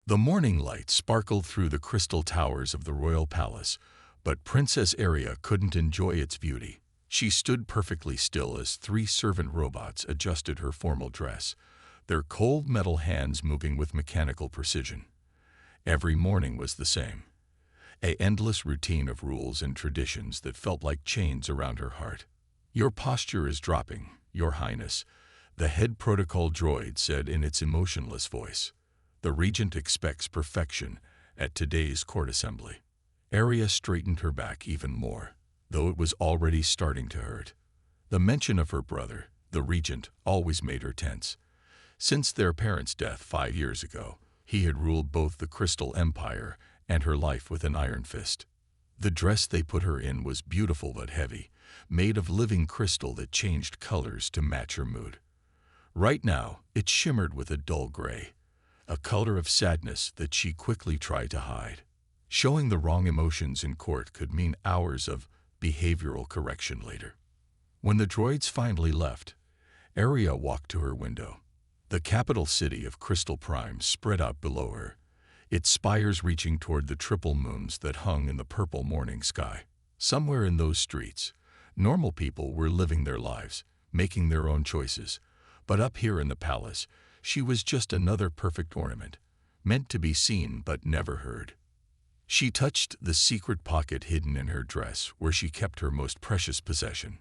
The morning light sparkled through the crystal towers of the royal palace, but Princess Aria couldn't enjoy its beauty. She stood perfectly still as three servant robots adjusted her formal dress, their cold metal hands moving with mechanical precision. Every morning was the same. An endless routine of rules and traditions that felt like chains around her heart. "Your posture is dropping, Your Highness," the head protocol droid said in its emotionless voice. "The regent expects perfection at today's court assembly." Aria straightened her back even more, though it was already starting to hurt. The mention of her brother, the regent, always made her tense. Since their parents' death 5 years ago, he had ruled both the Crystal Empire and her life with an iron fist. The dress they put her in was beautiful but heavy, made of living crystal that changed colors to match her mood. Right now, it shimmered with a dull gray, a color of sadness that she quickly tried to hide. Showing the wrong emotions in court could mean hours of behavioral correction later. When the droids finally left, Aria walked to her window. The capital city of Crystal Prime spread out below her, its spires reaching toward the triple moons that hung in the purple morning sky. Somewhere in those streets, normal people were living their lives, making their own choices. But up here in the palace, she was just another perfect ornament, meant to be seen but never heard. She touched the secret pocket hidden in her dress where she kept her most precious possession,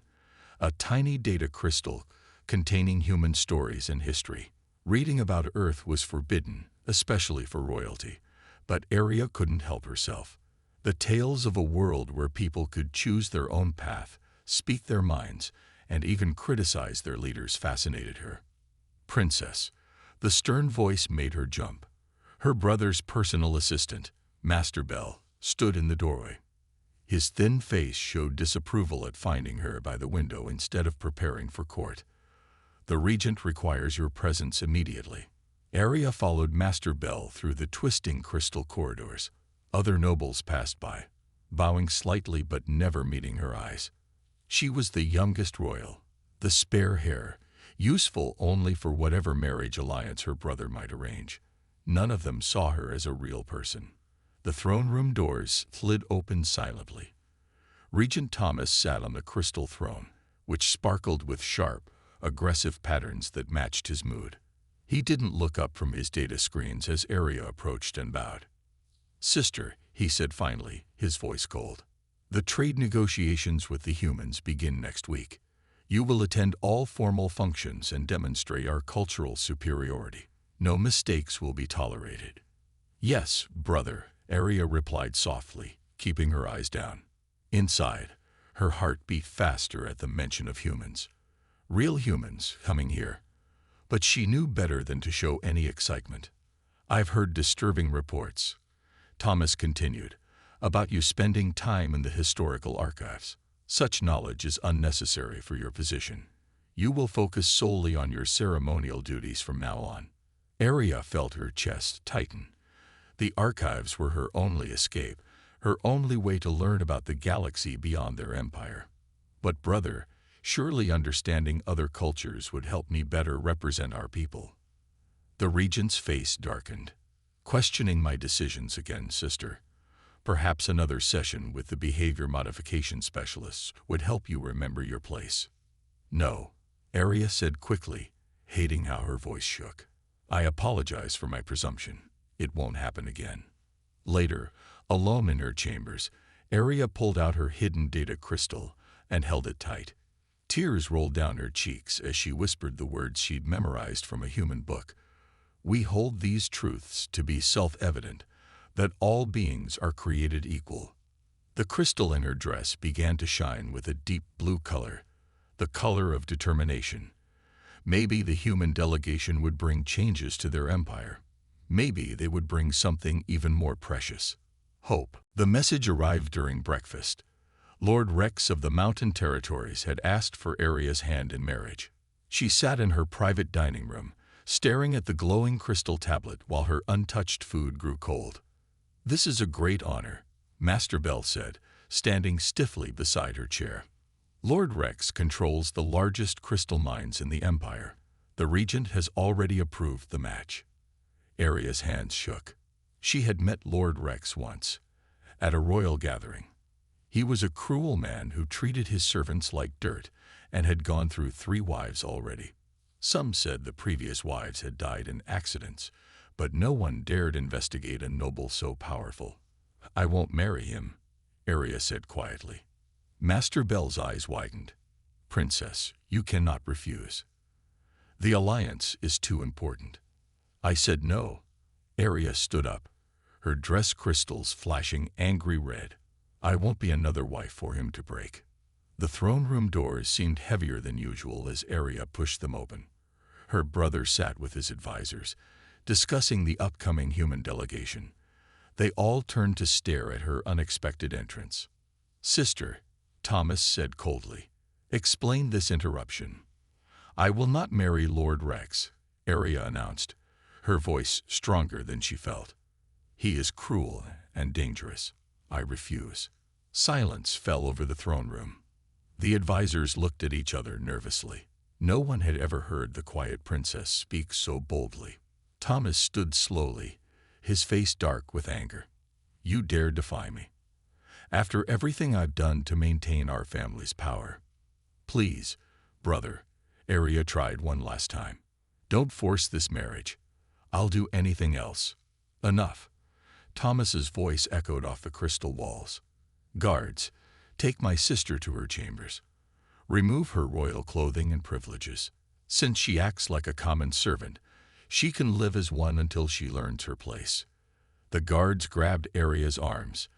a tiny data crystal containing human stories and history. Reading about Earth was forbidden, especially for royalty, but Aria couldn't help herself. The tales of a world where people could choose their own path, speak their minds, and even criticize their leaders fascinated her. "Princess," the stern voice made her jump. Her brother's personal assistant, Master Bell, stood in the doorway. His thin face showed disapproval at finding her by the window instead of preparing for court. "The regent requires your presence immediately." Aria followed Master Bell through the twisting crystal corridors. Other nobles passed by, bowing slightly but never meeting her eyes. She was the youngest royal, the spare hair, useful only for whatever marriage alliance her brother might arrange. None of them saw her as a real person. The throne room doors slid open silently. Regent Thomas sat on the crystal throne, which sparkled with sharp, aggressive patterns that matched his mood. He didn't look up from his data screens as Aria approached and bowed. "Sister," he said finally, his voice cold. "The trade negotiations with the humans begin next week. You will attend all formal functions and demonstrate our cultural superiority. No mistakes will be tolerated." "Yes, brother," Aria replied softly, keeping her eyes down. Inside, her heart beat faster at the mention of humans. Real humans coming here. But she knew better than to show any excitement. "I've heard disturbing reports," Thomas continued, "about you spending time in the historical archives. Such knowledge is unnecessary for your position. You will focus solely on your ceremonial duties from now on." Aria felt her chest tighten. The archives were her only escape, her only way to learn about the galaxy beyond their empire. "But brother, surely understanding other cultures would help me better represent our people." The regent's face darkened. "Questioning my decisions again, sister. Perhaps another session with the behavior modification specialists would help you remember your place." "No," Aria said quickly, hating how her voice shook. "I apologize for my presumption. It won't happen again." Later, alone in her chambers, Aria pulled out her hidden data crystal and held it tight. Tears rolled down her cheeks as she whispered the words she'd memorized from a human book. "We hold these truths to be self-evident, that all beings are created equal." The crystal in her dress began to shine with a deep blue color, the color of determination. Maybe the human delegation would bring changes to their empire. Maybe they would bring something even more precious: hope. The message arrived during breakfast. Lord Rex of the Mountain Territories had asked for Aria's hand in marriage. She sat in her private dining room, staring at the glowing crystal tablet while her untouched food grew cold. "This is a great honor," Master Bell said, standing stiffly beside her chair. "Lord Rex controls the largest crystal mines in the Empire. The regent has already approved the match." Aria's hands shook. She had met Lord Rex once, at a royal gathering. He was a cruel man who treated his servants like dirt and had gone through 3 wives already. Some said the previous wives had died in accidents, but no one dared investigate a noble so powerful. "I won't marry him," Arya said quietly. Master Bell's eyes widened. "Princess, you cannot refuse. The alliance is too important." I said no. Arya stood up, her dress crystals flashing angry red. "I won't be another wife for him to break." The throne room doors seemed heavier than usual as Arya pushed them open. Her brother sat with his advisors, discussing the upcoming human delegation. They all turned to stare at her unexpected entrance. "Sister," Thomas said coldly, "explain this interruption." "I will not marry Lord Rex," Arya announced, her voice stronger than she felt. "He is cruel and dangerous. I refuse." Silence fell over the throne room. The advisors looked at each other nervously. No one had ever heard the quiet princess speak so boldly. Thomas stood slowly, his face dark with anger. "You dare defy me? After everything I've done to maintain our family's power." "Please, brother," Arya tried one last time. "Don't force this marriage. I'll do anything else." "Enough." Thomas's voice echoed off the crystal walls. "Guards, take my sister to her chambers. Remove her royal clothing and privileges. Since she acts like a common servant, she can live as one until she learns her place." The guards grabbed Arya's arms.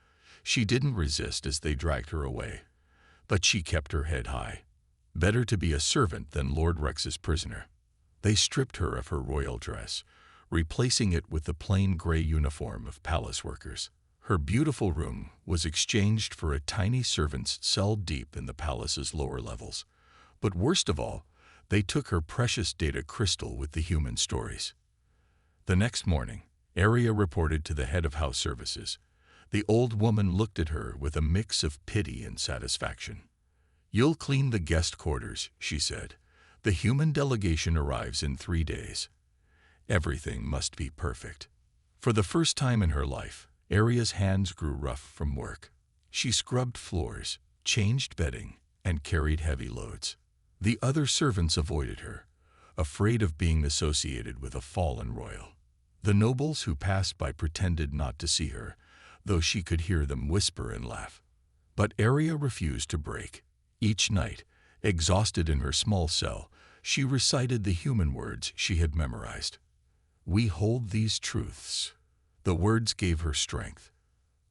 She didn't resist as they dragged her away, but she kept her head high. Better to be a servant than Lord Rex's prisoner. They stripped her of her royal dress, replacing it with the plain gray uniform of palace workers. Her beautiful room was exchanged for a tiny servant's cell deep in the palace's lower levels. But worst of all, they took her precious data crystal with the human stories. The next morning, Arya reported to the head of house services. The old woman looked at her with a mix of pity and satisfaction. "You'll clean the guest quarters," she said. "The human delegation arrives in 3 days. Everything must be perfect." For the first time in her life, Arya's hands grew rough from work. She scrubbed floors, changed bedding, and carried heavy loads. The other servants avoided her, afraid of being associated with a fallen royal. The nobles who passed by pretended not to see her, though she could hear them whisper and laugh. But Arya refused to break. Each night, exhausted in her small cell, she recited the human words she had memorized. "We hold these truths." The words gave her strength.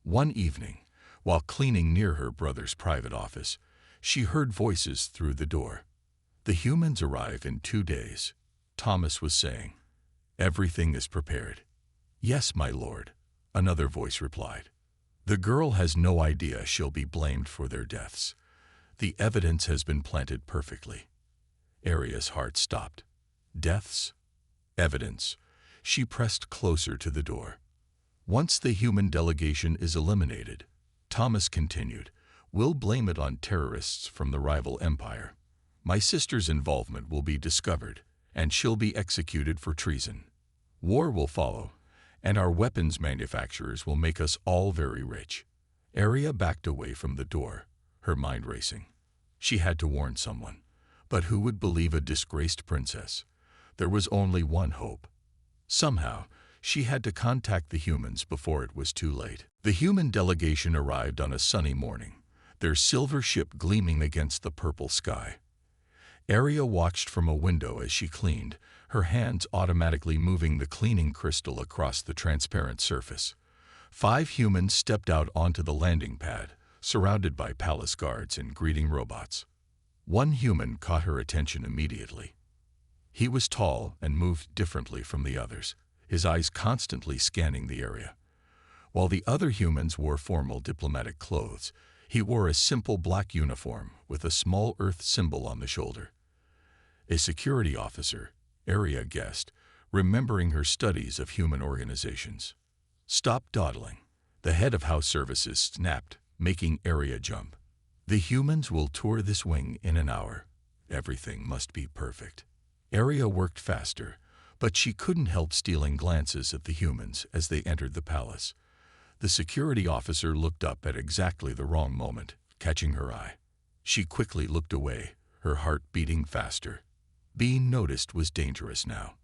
One evening, while cleaning near her brother's private office, she heard voices through the door. "The humans arrive in 2 days," Thomas was saying. "Everything is prepared." "Yes, my lord," another voice replied. "The girl has no idea she'll be blamed for their deaths. The evidence has been planted perfectly." Arya's heart stopped. Deaths? Evidence. She pressed closer to the door. "Once the human delegation is eliminated," Thomas continued, "we'll blame it on terrorists from the rival empire. My sister's involvement will be discovered, and she'll be executed for treason. War will follow, and our weapons manufacturers will make us all very rich." Arya backed away from the door, her mind racing. She had to warn someone. But who would believe a disgraced princess? There was only one hope. Somehow, she had to contact the humans before it was too late. The human delegation arrived on a sunny morning, their silver ship gleaming against the purple sky. Arya watched from a window as she cleaned, her hands automatically moving the cleaning crystal across the transparent surface. 5 humans stepped out onto the landing pad, surrounded by palace guards and greeting robots. One human caught her attention immediately. He was tall and moved differently from the others, his eyes constantly scanning the area. While the other humans wore formal diplomatic clothes, he wore a simple black uniform with a small Earth symbol on the shoulder. A security officer, Arya guessed, remembering her studies of human organizations. "Stop dawdling," the head of house services snapped, making Arya jump. "The humans will tour this wing in an hour. Everything must be perfect." Arya worked faster, but she couldn't help stealing glances at the humans as they entered the palace. The security officer looked up at exactly the wrong moment, catching her eye. She quickly looked away, her heart beating faster. Being noticed was dangerous now.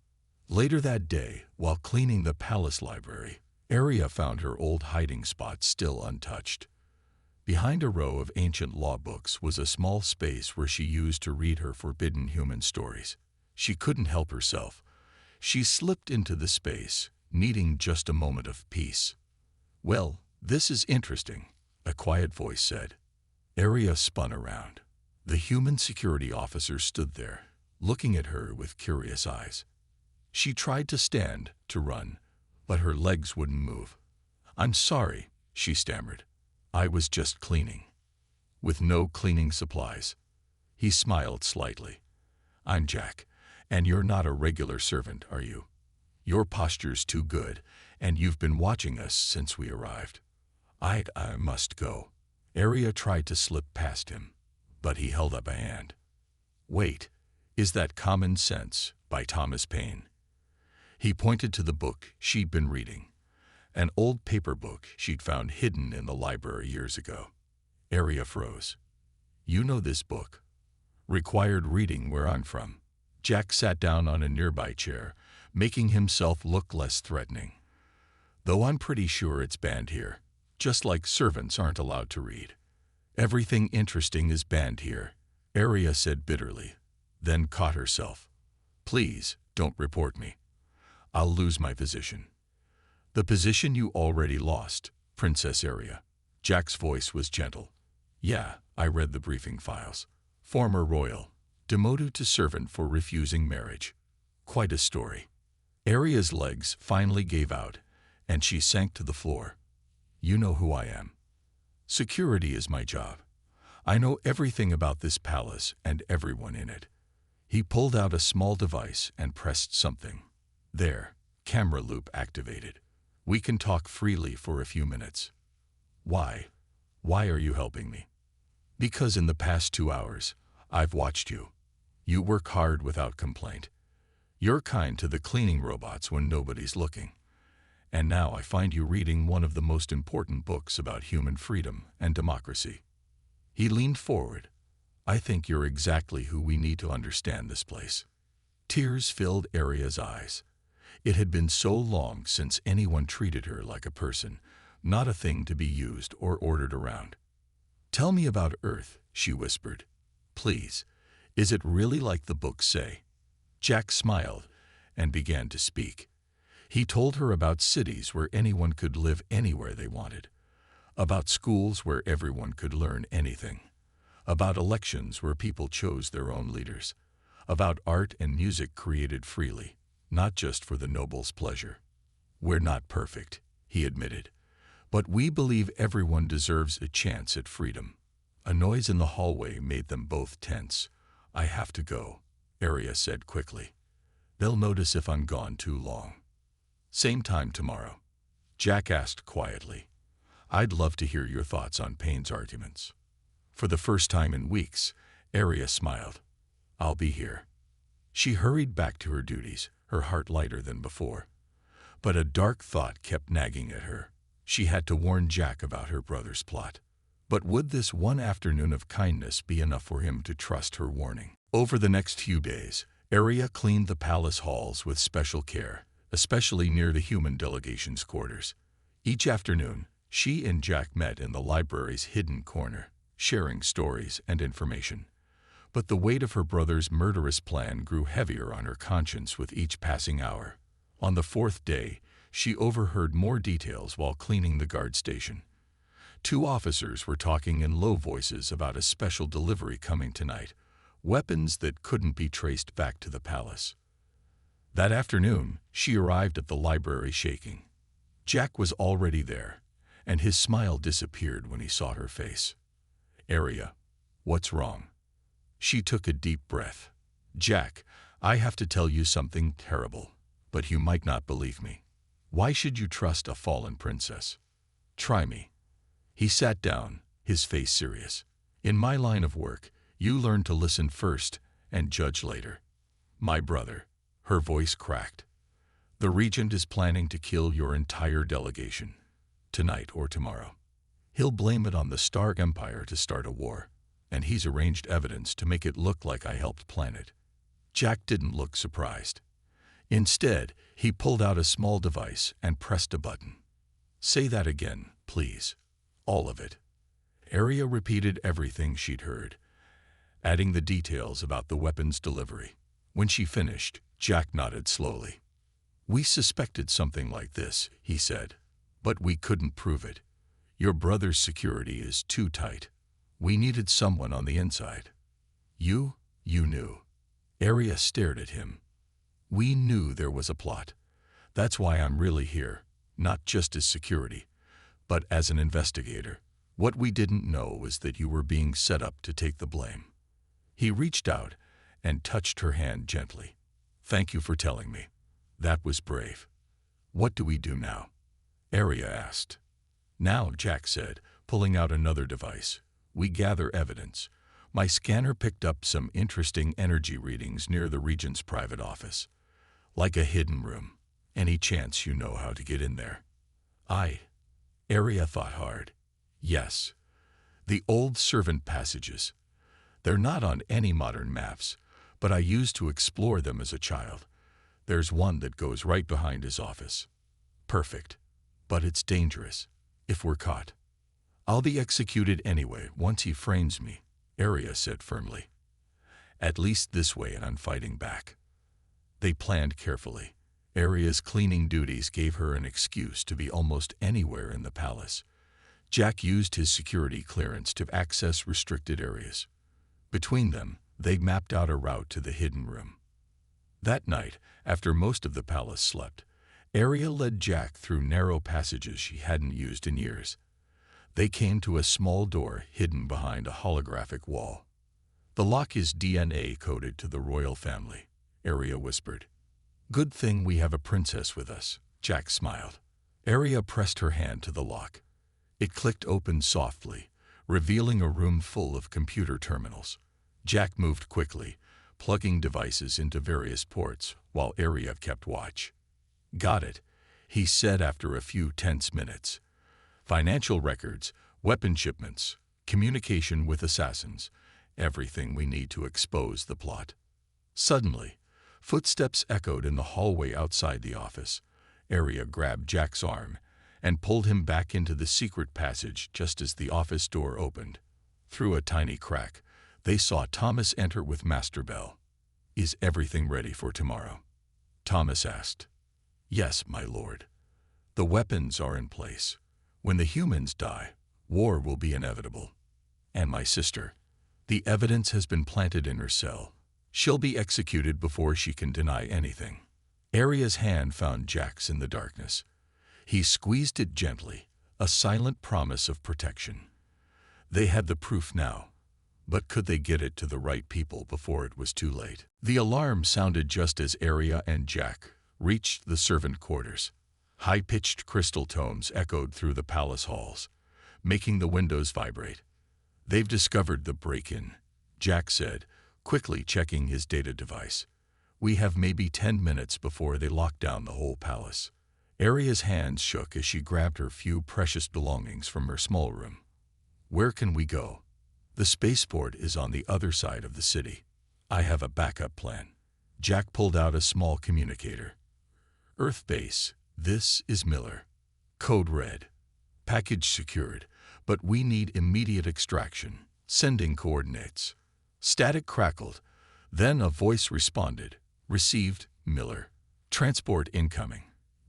Later that day, while cleaning the palace library, Arya found her old hiding spot still untouched. Behind a row of ancient law books was a small space where she used to read her forbidden human stories. She couldn't help herself. She slipped into the space, needing just a moment of peace. "Well, this is interesting," a quiet voice said. Arya spun around. The human security officer stood there, looking at her with curious eyes. She tried to stand, to run, but her legs wouldn't move. "I'm sorry," she stammered. "I was just cleaning." "With no cleaning supplies?" He smiled slightly. "I'm Jack, and you're not a regular servant, are you? Your posture's too good, and you've been watching us since we arrived." I must go." Arya tried to slip past him, but he held up a hand. "Wait, is that Common Sense by Thomas Paine?" He pointed to the book she'd been reading, an old paper book she'd found hidden in the library years ago. Arya froze. "You know this book? Required reading where I'm from." Jack sat down on a nearby chair, making himself look less threatening. "Though I'm pretty sure it's banned here, just like servants aren't allowed to read." "Everything interesting is banned here," Arya said bitterly, then caught herself. "Please, don't report me. I'll lose my position." "The position you already lost, Princess Arya." Jack's voice was gentle. "Yeah, I read the briefing files. Former royal, demoted to servant for refusing marriage. Quite a story." Arya's legs finally gave out, and she sank to the floor. "You know who I am. Security is my job. I know everything about this palace and everyone in it." He pulled out a small device and pressed something. "There, camera loop activated. We can talk freely for a few minutes." "Why? Why are you helping me?" "Because in the past 2 hours, I've watched you. You work hard without complaint. You're kind to the cleaning robots when nobody's looking. And now I find you reading one of the most important books about human freedom and democracy." He leaned forward. "I think you're exactly who we need to understand this place." Tears filled Arya's eyes. It had been so long since anyone treated her like a person, not a thing to be used or ordered around. "Tell me about Earth," she whispered. "Please, is it really like the books say?" Jack smiled and began to speak. He told her about cities where anyone could live anywhere they wanted, about schools where everyone could learn anything, about elections where people chose their own leaders, about art and music created freely, not just for the noble's pleasure. "We're not perfect," he admitted, "but we believe everyone deserves a chance at freedom." A noise in the hallway made them both tense. "I have to go," Arya said quickly. "They'll notice if I'm gone too long." "Same time tomorrow?" Jack asked quietly. "I'd love to hear your thoughts on Payne's arguments." For the first time in weeks, Arya smiled. "I'll be here." She hurried back to her duties, her heart lighter than before. But a dark thought kept nagging at her. She had to warn Jack about her brother's plot. But would this one afternoon of kindness be enough for him to trust her warning? Over the next few days, Arya cleaned the palace halls with special care, especially near the human delegation's quarters. Each afternoon, she and Jack met in the library's hidden corner, sharing stories and information. But the weight of her brother's murderous plan grew heavier on her conscience with each passing hour. On the 4th day, she overheard more details while cleaning the guard station. 2 officers were talking in low voices about a special delivery coming tonight, weapons that couldn't be traced back to the palace. That afternoon, she arrived at the library shaking. Jack was already there, and his smile disappeared when he saw her face. "Arya, what's wrong?" She took a deep breath. "Jack, I have to tell you something terrible, but you might not believe me. Why should you trust a fallen princess? Try me." He sat down, his face serious. "In my line of work, you learn to listen first and judge later." "My brother." Her voice cracked. The regent is planning to kill your entire delegation, tonight or tomorrow. He'll blame it on the Star Empire to start a war, and he's arranged evidence to make it look like I helped plan it. Jack didn't look surprised. Instead, he pulled out a small device and pressed a button. "Say that again, please. All of it." Arya repeated everything she'd heard, adding the details about the weapon's delivery. When she finished, Jack nodded slowly. "We suspected something like this," he said, "but we couldn't prove it. Your brother's security is too tight. We needed someone on the inside." You knew." Arya stared at him. "We knew there was a plot. That's why I'm really here, not just as security, but as an investigator. What we didn't know was that you were being set up to take the blame." He reached out and touched her hand gently. "Thank you for telling me. That was brave. What do we do now?" Arya asked. "Now," Jack said, pulling out another device, "we gather evidence. My scanner picked up some interesting energy readings near the regent's private office. Like a hidden room. Any chance you know how to get in there?" Arya thought hard. "Yes. The old servant passages. They're not on any modern maps, but I used to explore them as a child. There's one that goes right behind his office." "Perfect. But it's dangerous. If we're caught." "I'll be executed anyway once he frames me," Arya said firmly. "At least this way I'm fighting back." They planned carefully. Arya's cleaning duties gave her an excuse to be almost anywhere in the palace. Jack used his security clearance to access restricted areas. Between them, they mapped out a route to the hidden room. That night, after most of the palace slept, Arya led Jack through narrow passages she hadn't used in years. They came to a small door hidden behind a holographic wall. "The lock is DNA coded to the royal family," Arya whispered. "Good thing we have a princess with us," Jack smiled. Arya pressed her hand to the lock. It clicked open softly, revealing a room full of computer terminals. Jack moved quickly, plugging devices into various ports while Arya kept watch. "Got it," he said after a few tense minutes. "Financial records, weapon shipments, communication with assassins, everything we need to expose the plot." Suddenly, footsteps echoed in the hallway outside the office. Arya grabbed Jack's arm and pulled him back into the secret passage just as the office door opened. Through a tiny crack, they saw Thomas enter with Master Bell. "Is everything ready for tomorrow?" Thomas asked. "Yes, my lord. The weapons are in place. When the humans die, war will be inevitable. And my sister, the evidence has been planted in her cell. She'll be executed before she can deny anything." Arya's hand found Jack's in the darkness. He squeezed it gently, a silent promise of protection. They had the proof now, but could they get it to the right people before it was too late? The alarm sounded just as Arya and Jack reached the servant quarters. High-pitched crystal tones echoed through the palace halls, making the windows vibrate. "They've discovered the break-in," Jack said, quickly checking his data device. "We have maybe 10 minutes before they lock down the whole palace." Arya's hands shook as she grabbed her few precious belongings from her small room. "Where can we go?" "The spaceport is on the other side of the city. I have a backup plan." Jack pulled out a small communicator. "Earth base, this is Miller. Code red. Package secured, but we need immediate extraction. Sending coordinates." Static crackled. Then a voice responded. "Received, Miller. Transport incoming.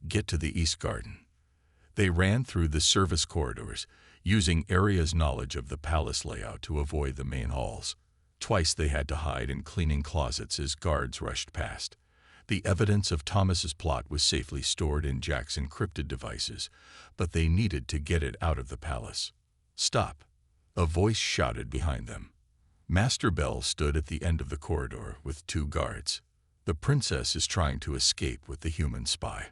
Get to the East Garden." They ran through the service corridors, using Arya's knowledge of the palace layout to avoid the main halls. Twice they had to hide in cleaning closets as guards rushed past. The evidence of Thomas's plot was safely stored in Jack's encrypted devices, but they needed to get it out of the palace. "Stop!" a voice shouted behind them. Master Bell stood at the end of the corridor with 2 guards. "The princess is trying to escape with the human spy."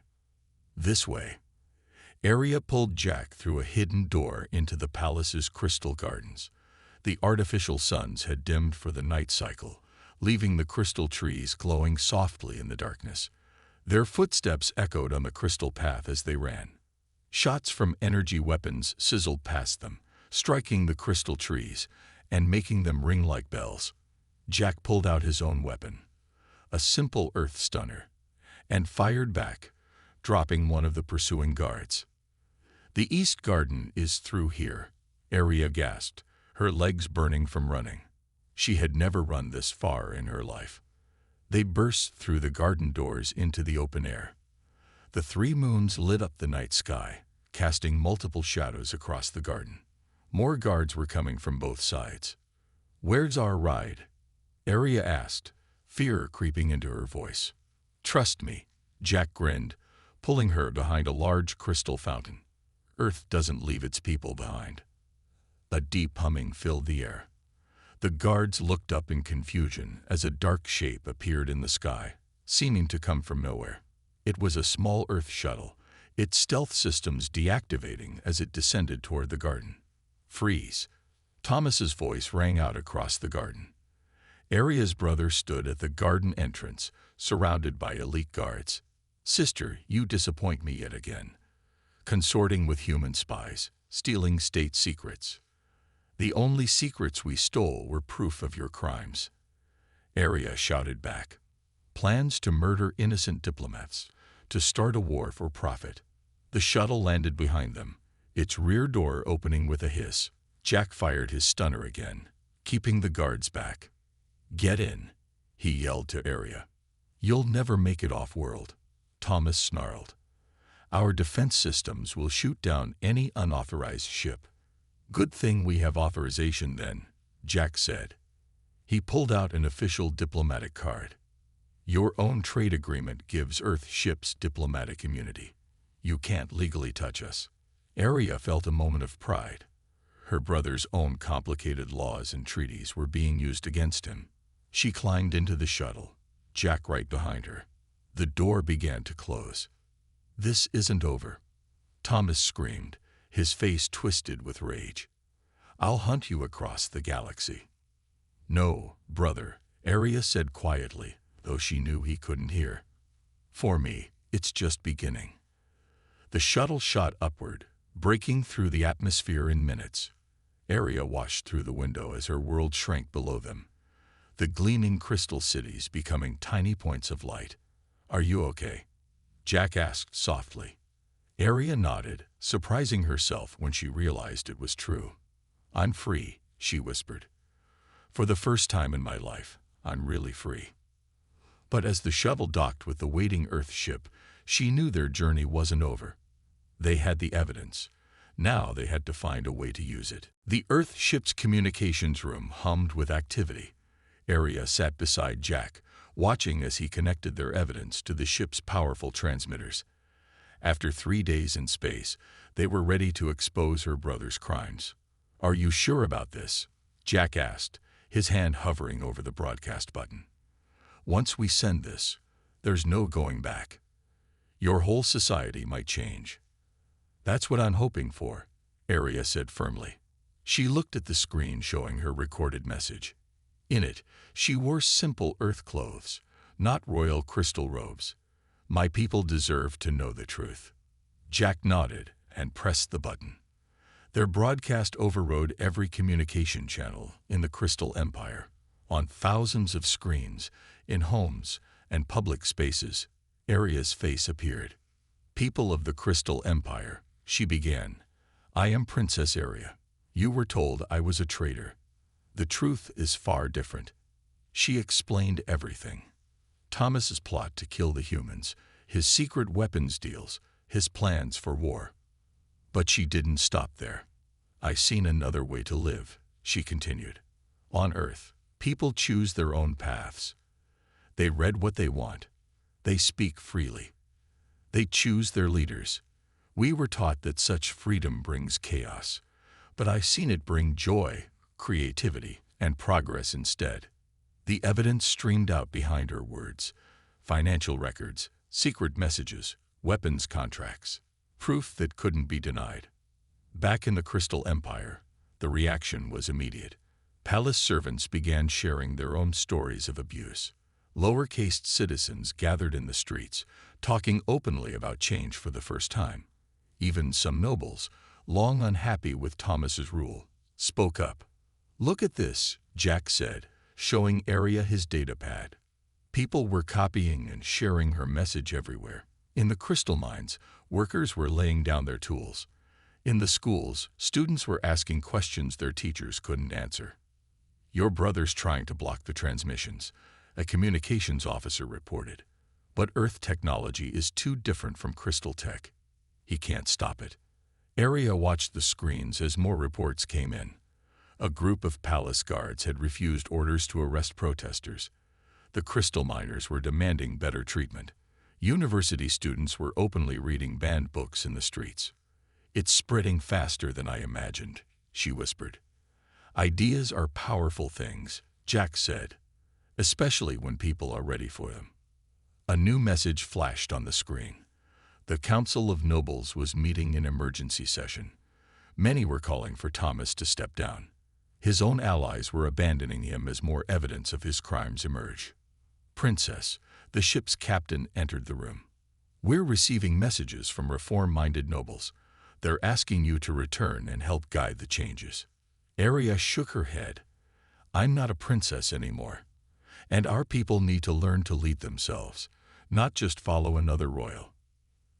"This way." Arya pulled Jack through a hidden door into the palace's crystal gardens. The artificial suns had dimmed for the night cycle, leaving the crystal trees glowing softly in the darkness. Their footsteps echoed on the crystal path as they ran. Shots from energy weapons sizzled past them, striking the crystal trees and making them ring like bells. Jack pulled out his own weapon, a simple earth stunner, and fired back, dropping one of the pursuing guards. "The East Garden is through here," Arya gasped, her legs burning from running. She had never run this far in her life. They burst through the garden doors into the open air. The three moons lit up the night sky, casting multiple shadows across the garden. More guards were coming from both sides. "Where's our ride?" Arya asked, fear creeping into her voice. "Trust me," Jack grinned, pulling her behind a large crystal fountain. "Earth doesn't leave its people behind." A deep humming filled the air. The guards looked up in confusion as a dark shape appeared in the sky, seeming to come from nowhere. It was a small Earth shuttle, its stealth systems deactivating as it descended toward the garden. "Freeze!" Thomas's voice rang out across the garden. Arya's brother stood at the garden entrance, surrounded by elite guards. "Sister, you disappoint me yet again. Consorting with human spies, stealing state secrets. The only secrets we stole were proof of your crimes." Arya shouted back. "Plans to murder innocent diplomats, to start a war for profit." The shuttle landed behind them, its rear door opening with a hiss. Jack fired his stunner again, keeping the guards back. "Get in," he yelled to Arya. "You'll never make it off-world," Thomas snarled. "Our defense systems will shoot down any unauthorized ship." "Good thing we have authorization then," Jack said. He pulled out an official diplomatic card. "Your own trade agreement gives Earth ships diplomatic immunity. You can't legally touch us." Arya felt a moment of pride. Her brother's own complicated laws and treaties were being used against him. She climbed into the shuttle, Jack right behind her. The door began to close. "This isn't over," Thomas screamed, his face twisted with rage. "I'll hunt you across the galaxy." "No, brother," Arya said quietly, though she knew he couldn't hear. "For me, it's just beginning." The shuttle shot upward, breaking through the atmosphere in minutes. Arya watched through the window as her world shrank below them, the gleaming crystal cities becoming tiny points of light. "Are you okay?" Jack asked softly. Arya nodded, surprising herself when she realized it was true. "I'm free," she whispered. "For the first time in my life, I'm really free." But as the shuttle docked with the waiting Earth ship, she knew their journey wasn't over. They had the evidence. Now they had to find a way to use it. The Earth ship's communications room hummed with activity. Arya sat beside Jack, watching as he connected their evidence to the ship's powerful transmitters. After 3 days in space, they were ready to expose her brother's crimes. "Are you sure about this?" Jack asked, his hand hovering over the broadcast button. "Once we send this, there's no going back. Your whole society might change." "That's what I'm hoping for," Arya said firmly. She looked at the screen showing her recorded message. In it, she wore simple Earth clothes, not royal crystal robes. "My people deserve to know the truth." Jack nodded and pressed the button. Their broadcast overrode every communication channel in the Crystal Empire. On thousands of screens, in homes and public spaces, Arya's face appeared. "People of the Crystal Empire," she began. "I am Princess Arya. You were told I was a traitor. The truth is far different." She explained everything. Thomas's plot to kill the humans, his secret weapons deals, his plans for war. But she didn't stop there. "I seen another way to live," she continued. "On Earth, people choose their own paths. They read what they want. They speak freely. They choose their leaders. We were taught that such freedom brings chaos, but I've seen it bring joy, creativity, and progress instead." The evidence streamed out behind her words. Financial records, secret messages, weapons contracts. Proof that couldn't be denied. Back in the Crystal Empire, the reaction was immediate. Palace servants began sharing their own stories of abuse. Lower-caste citizens gathered in the streets, talking openly about change for the first time. Even some nobles, long unhappy with Thomas's rule, spoke up. "Look at this," Jack said, showing Arya his datapad. People were copying and sharing her message everywhere. In the crystal mines, workers were laying down their tools. In the schools, students were asking questions their teachers couldn't answer. "Your brother's trying to block the transmissions," a communications officer reported. "But Earth technology is too different from crystal tech. He can't stop it." Arya watched the screens as more reports came in. A group of palace guards had refused orders to arrest protesters. The crystal miners were demanding better treatment. University students were openly reading banned books in the streets. "It's spreading faster than I imagined," she whispered. "Ideas are powerful things," Jack said, "especially when people are ready for them." A new message flashed on the screen. The Council of Nobles was meeting in emergency session. Many were calling for Thomas to step down. His own allies were abandoning him as more evidence of his crimes emerged. "Princess," the ship's captain entered the room. "We're receiving messages from reform-minded nobles. They're asking you to return and help guide the changes." Arya shook her head. "I'm not a princess anymore. And our people need to learn to lead themselves, not just follow another royal."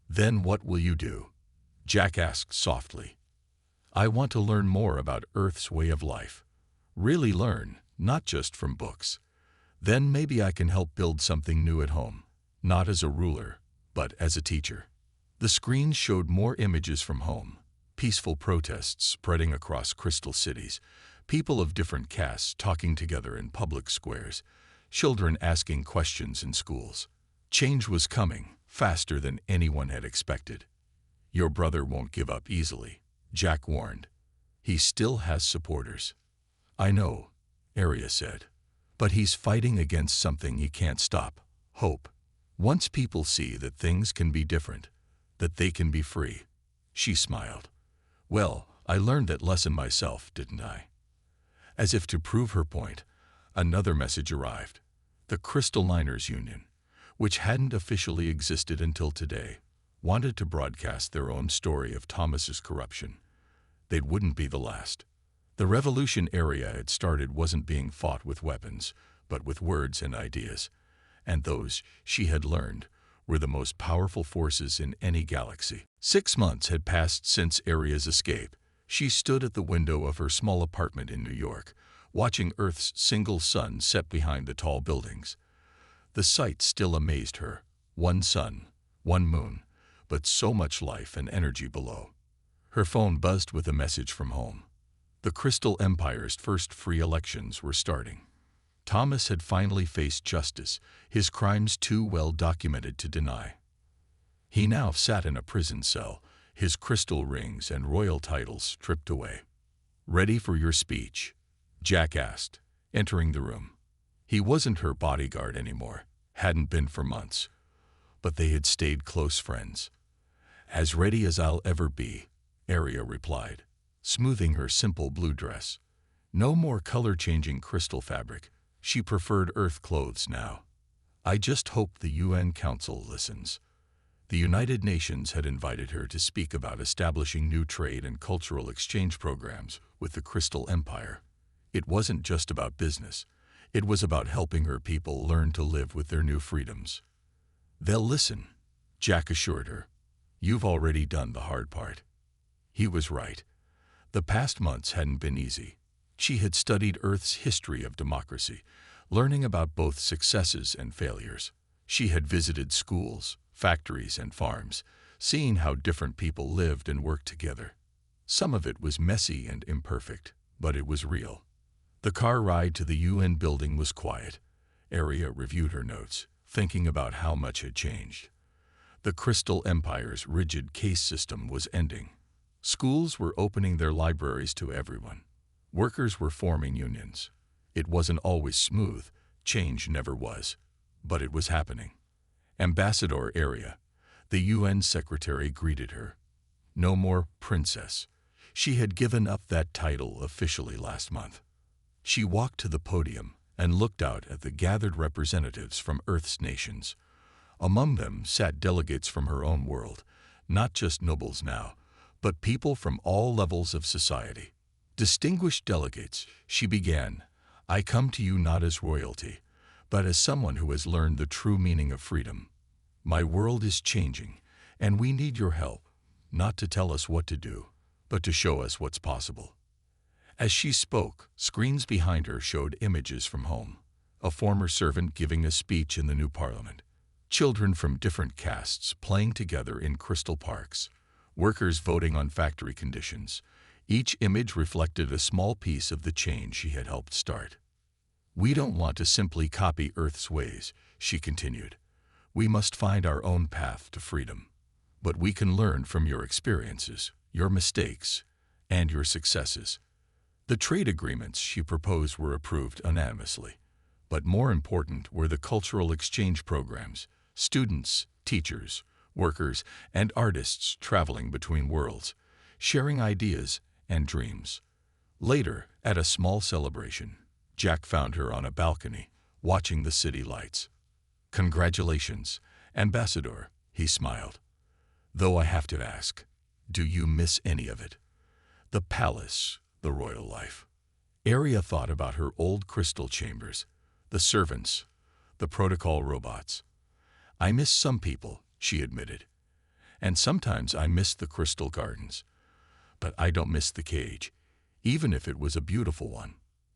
"Then what will you do?" Jack asked softly. "I want to learn more about Earth's way of life. Really learn, not just from books. Then maybe I can help build something new at home, not as a ruler, but as a teacher." The screens showed more images from home. Peaceful protests spreading across crystal cities, people of different castes talking together in public squares, children asking questions in schools. Change was coming, faster than anyone had expected. "Your brother won't give up easily," Jack warned. "He still has supporters." "I know," Arya said. "But he's fighting against something he can't stop: hope. Once people see that things can be different, that they can be free." She smiled. "Well, I learned that lesson myself, didn't I?" As if to prove her point, another message arrived. The Crystal Miners Union, which hadn't officially existed until today, wanted to broadcast their own story of Thomas's corruption. They wouldn't be the last. The revolution Arya had started wasn't being fought with weapons, but with words and ideas. And those, she had learned, were the most powerful forces in any galaxy. 6 months had passed since Arya's escape. She stood at the window of her small apartment in New York, watching Earth's single sun set behind the tall buildings. The sight still amazed her. One sun, one moon, but so much life and energy below. Her phone buzzed with a message from home. The Crystal Empire's first free elections were starting. Thomas had finally faced justice, his crimes too well documented to deny. He now sat in a prison cell, his crystal rings and royal titles stripped away. "Ready for your speech?" Jack asked, entering the room. He wasn't her bodyguard anymore, hadn't been for months, but they had stayed close friends. "As ready as I'll ever be," Arya replied, smoothing her simple blue dress. No more color-changing crystal fabric. She preferred Earth clothes now. "I just hope the UN Council listens." The United Nations had invited her to speak about establishing new trade and cultural exchange programs with the Crystal Empire. It wasn't just about business. It was about helping her people learn to live with their new freedoms. "They'll listen," Jack assured her. "You've already done the hard part." He was right. The past months hadn't been easy. She had studied Earth's history of democracy, learning about both successes and failures. She had visited schools, factories, and farms, seeing how different people lived and worked together. Some of it was messy and imperfect, but it was real. The car ride to the UN building was quiet. Arya reviewed her notes, thinking about how much had changed. The Crystal Empire's rigid case system was ending. Schools were opening their libraries to everyone. Workers were forming unions. It wasn't always smooth, change never was, but it was happening. Ambassador Arya, the UN secretary, greeted her. No more princess. She had given up that title officially last month. She walked to the podium, and looked out at the gathered representatives from Earth's nations. Among them sat delegates from her own world, not just nobles now, but people from all levels of society. Distinguished delegates, she began, I come to you not as royalty, but as someone who has learned the true meaning of freedom. My world is changing, and we need your help, not to tell us what to do, but to show us what's possible. As she spoke, screens behind her showed images from home. A former servant giving a speech in the new parliament. Children from different castes playing together in crystal parks. Workers voting on factory conditions. Each image reflected a small piece of the change she had helped start. We don't want to simply copy Earth's ways, she continued. We must find our own path to freedom. But we can learn from your experiences, your mistakes, and your successes. The trade agreements she proposed were approved unanimously. But more important were the cultural exchange programs, students, teachers, workers, and artists traveling between worlds, sharing ideas and dreams. Later, at a small celebration, Jack found her on a balcony, watching the city lights. Congratulations, Ambassador, he smiled. Though I have to ask, do you miss any of it? The palace, the royal life. Arya thought about her old crystal chambers, the servants, the protocol robots. I miss some people, she admitted. And sometimes I miss the crystal gardens. But I don't miss the cage, even if it was a beautiful one.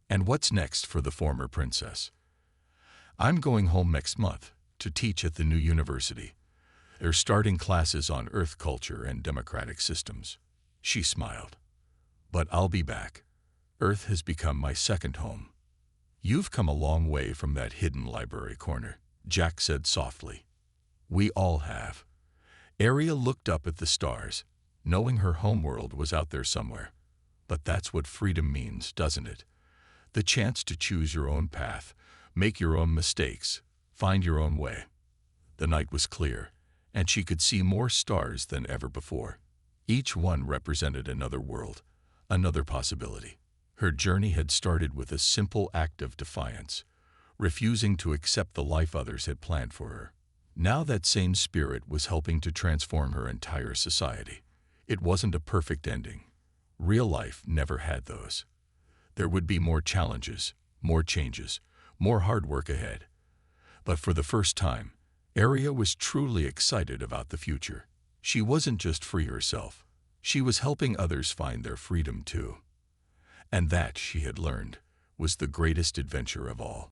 And what's next for the former princess? I'm going home next month to teach at the new university. They're starting classes on Earth culture and democratic systems. She smiled. But I'll be back. Earth has become my second home. You've come a long way from that hidden library corner, Jack said softly. We all have. Arya looked up at the stars, knowing her homeworld was out there somewhere. But that's what freedom means, doesn't it? The chance to choose your own path, make your own mistakes, find your own way. The night was clear, and she could see more stars than ever before. Each one represented another world, another possibility. Her journey had started with a simple act of defiance, refusing to accept the life others had planned for her. Now that same spirit was helping to transform her entire society. It wasn't a perfect ending. Real life never had those. There would be more challenges, more changes, more hard work ahead. But for the first time, Arya was truly excited about the future. She wasn't just free herself. She was helping others find their freedom too. And that, she had learned, was the greatest adventure of all.